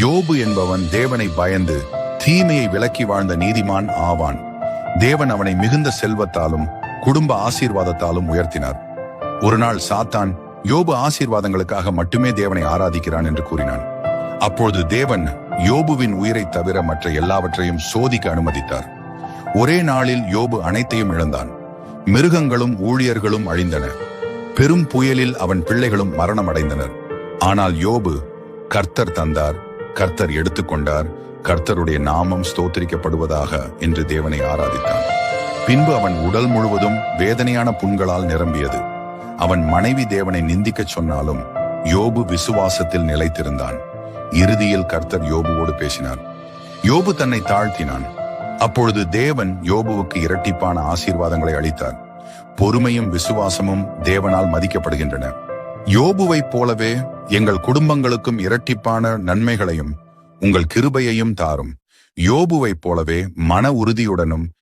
யோபு என்பவன் தேவனை பயந்து தீமையை விலக்கி வாழ்ந்த நீதிமான் ஆவான். தேவன் அவனை மிகுந்த செல்வத்தாலும் குடும்ப ஆசீர்வாதத்தாலும் உயர்த்தினார். ஒரு நாள் சாத்தான் யோபு ஆசீர்வாதங்களுக்காக மட்டுமே தேவனை ஆராதிக்கிறான் என்று கூறினான். அப்பொழுது தேவன் யோபுவின் உயிரை தவிர மற்ற எல்லாவற்றையும் சோதிக்க அனுமதித்தார். ஒரே நாளில் யோபு அனைத்தையும் இழந்தான். மிருகங்களும் ஊழியர்களும் அழிந்தன. பெரும் புயலில் அவன் பிள்ளைகளும் மரணம் அடைந்தனர். ஆனால் யோபு கர்த்தர் தந்தார், கர்த்தர் எடுத்துக்கொண்டார், கர்த்தருடைய நாமம் ஸ்தோத்திரிக்கப்படுவதாக என்று தேவனை ஆராதித்தான். பின்பு அவன் உடல் முழுவதும் வேதனையான புண்களால் நிரம்பியது. அவன் மனைவி தேவனை நிந்திக்கச் சொன்னாலும் யோபு விசுவாசத்தில் நிலைத்திருந்தான். இறுதியில் கர்த்தர் யோபுவோடு பேசினார். யோபு தன்னை தாழ்த்தினான். அப்பொழுது தேவன் யோபுவுக்கு இரட்டிப்பான ஆசீர்வாதங்களை அளித்தார். பொறுமையும் விசுவாசமும் தேவனால் மதிக்கப்படுகின்றன. யோபுவைப் போலவே எங்கள் குடும்பங்களுக்கும் இரட்டிப்பான நன்மைகளையும் உங்கள் கிருபையையும் தாரும். யோபுவைப் போலவே மன உறுதியுடனும்